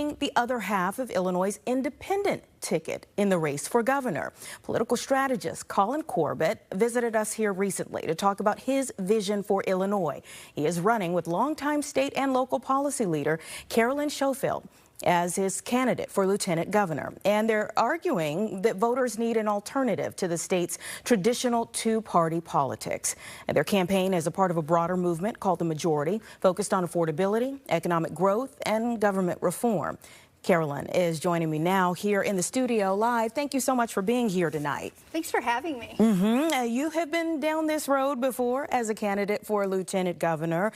running the other half of Illinois' independent ticket in the race for governor. Political strategist Carolyn Schofield visited us here recently to talk about his vision for Illinois. He is running with longtime state and local policy leader Carolyn Schofield as his candidate for lieutenant governor. And they're arguing that voters need an alternative to the state's traditional two-party politics. And their campaign is a part of a broader movement called the Majority, focused on affordability, economic growth, and government reform. Carolyn is joining me now here in the studio live. Thank you so much for being here tonight. Thanks for having me. You have been down this road before as a candidate for lieutenant governor,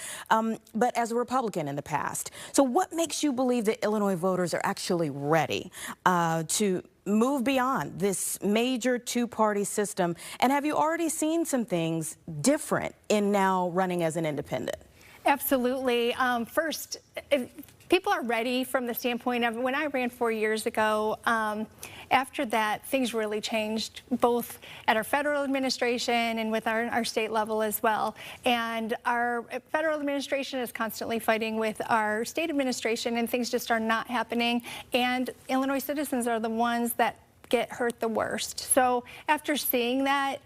but as a Republican in the past. So what makes you believe that Illinois voters are actually ready to move beyond this major two-party system? And have you already seen some things different in now running as an independent? Absolutely. First, people are ready from the standpoint of when I ran 4 years ago. After that, things really changed, both at our federal administration and with our state level as well. And our federal administration is constantly fighting with our state administration, and things just are not happening. And Illinois citizens are the ones that get hurt the worst. So after seeing that,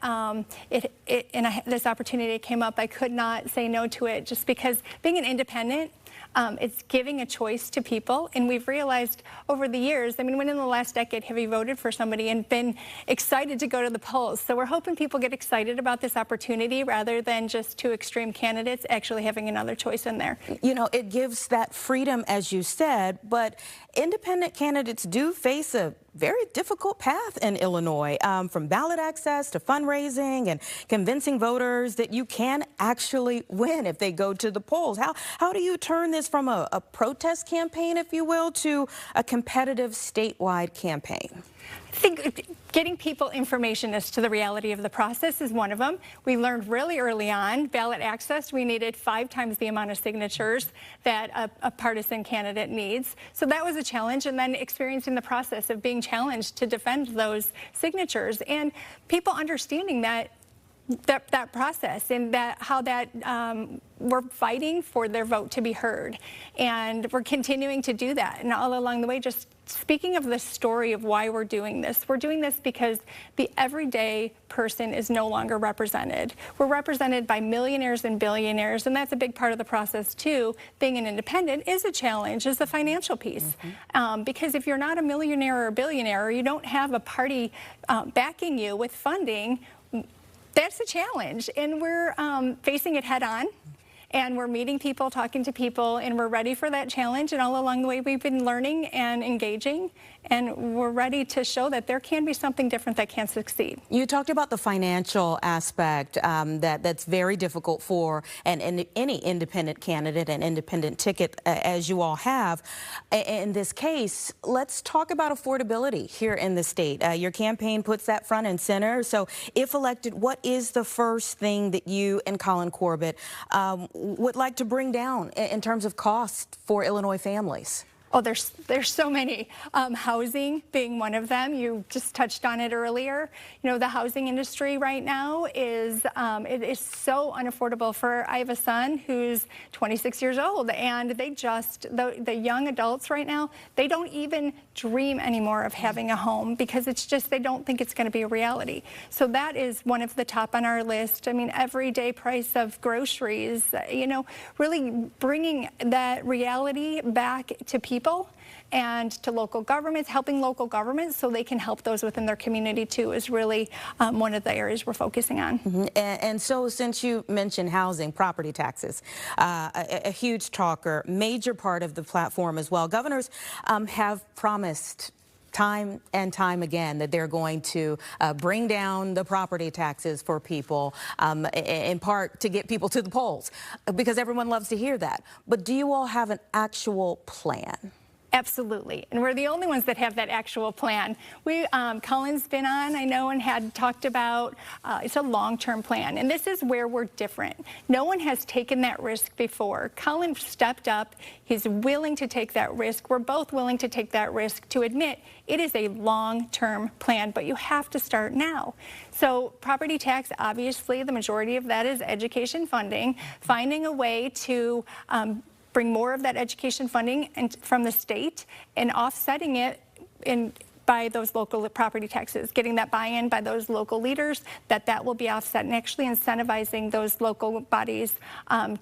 this opportunity came up, I could not say no to it, just because being an independent, it's giving a choice to people. And we've realized over the years, I mean, when in the last decade have you voted for somebody and been excited to go to the polls? So we're hoping people get excited about this opportunity rather than just two extreme candidates actually having another choice in there. You know, it gives that freedom, as you said, but independent candidates do face a very difficult path in Illinois, from ballot access to fundraising and convincing voters that you can actually win if they go to the polls. How do you turn this from a protest campaign, if you will, to a competitive statewide campaign? I think getting people information as to the reality of the process is one of them. We learned really early on, ballot access, we needed 5 times the amount of signatures that a partisan candidate needs. So that was a challenge, and then experiencing the process of being challenged to defend those signatures and people understanding that process and how we're fighting for their vote to be heard. And we're continuing to do that. And all along the way, just speaking of the story of why we're doing this because the everyday person is no longer represented. We're represented by millionaires and billionaires, and that's a big part of the process too. Being an independent is a challenge, is the financial piece. Because if you're not a millionaire or a billionaire, or you don't have a party backing you with funding, that's a challenge, and we're facing it head on, and we're meeting people, talking to people, and we're ready for that challenge. And all along the way, we've been learning and engaging, and we're ready to show that there can be something different that can succeed. You talked about the financial aspect that's very difficult for any independent candidate and independent ticket, as you all have. In this case, let's talk about affordability here in the state. Your campaign puts that front and center. So if elected, what is the first thing that you and Carolyn Schofield would like to bring down in terms of cost for Illinois families? Oh, there's so many. Housing being one of them. You just touched on it earlier. You know, the housing industry right now is it is so unaffordable. I have a son who's 26 years old, and the young adults right now, they don't even dream anymore of having a home because it's just they don't think it's going to be a reality. So that is one of the top on our list. I mean, everyday price of groceries. You know, really bringing that reality back to people and to local governments, helping local governments so they can help those within their community too is really one of the areas we're focusing on. And so since you mentioned housing, property taxes, a huge talker, major part of the platform as well. Governors have promised time and time again that they're going to bring down the property taxes for people, in part to get people to the polls, because everyone loves to hear that. But do you all have an actual plan? Absolutely, and we're the only ones that have that actual plan. Colin's been on, I know, and had talked about, it's a long-term plan, and this is where we're different. No one has taken that risk before. Colin stepped up, he's willing to take that risk. We're both willing to take that risk to admit it is a long-term plan, but you have to start now. So property tax, obviously, the majority of that is education funding, finding a way to bring more of that education funding from the state and offsetting it by those local property taxes, getting that buy-in by those local leaders, that will be offset, and actually incentivizing those local bodies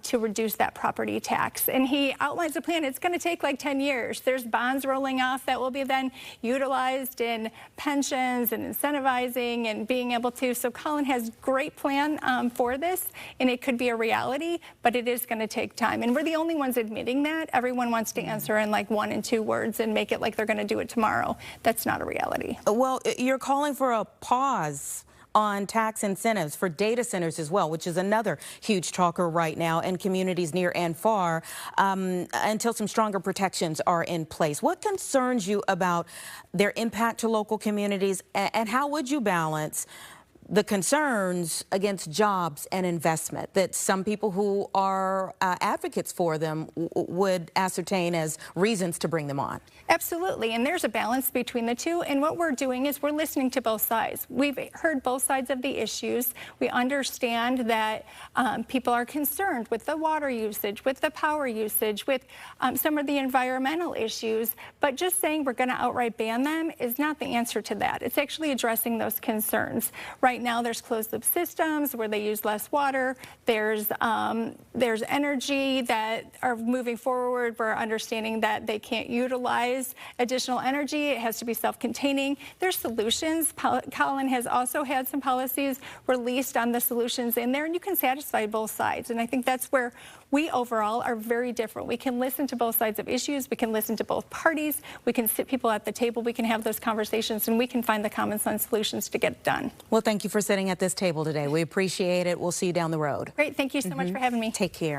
to reduce that property tax. And he outlines a plan. It's going to take like 10 years. There's bonds rolling off that will be then utilized in pensions and incentivizing and being able to. So Colin has a great plan for this, and it could be a reality, but it is going to take time. And we're the only ones admitting that. Everyone wants to answer in like 1 and 2 words and make it like they're going to do it tomorrow. That's not a reality. Well, you're calling for a pause on tax incentives for data centers as well, which is another huge talker right now in communities near and far, until some stronger protections are in place. What concerns you about their impact to local communities, and how would you balance the concerns against jobs and investment that some people who are advocates for them would ascertain as reasons to bring them on? Absolutely, and there's a balance between the two, and what we're doing is we're listening to both sides. We've heard both sides of the issues. We understand that people are concerned with the water usage, with the power usage, with some of the environmental issues, but just saying we're going to outright ban them is not the answer to that. It's actually addressing those concerns. Right now there's closed-loop systems where they use less water. There's energy that are moving forward. We're understanding that they can't utilize additional energy. It has to be self-containing. There's solutions. Colin has also had some policies released on the solutions in there, and you can satisfy both sides. And I think that's where we overall are very different. We can listen to both sides of issues. We can listen to both parties. We can sit people at the table. We can have those conversations, and we can find the common sense solutions to get it done. Well, thank you for sitting at this table today. We appreciate it. We'll see you down the road. Great. Thank you so much for having me. Take care.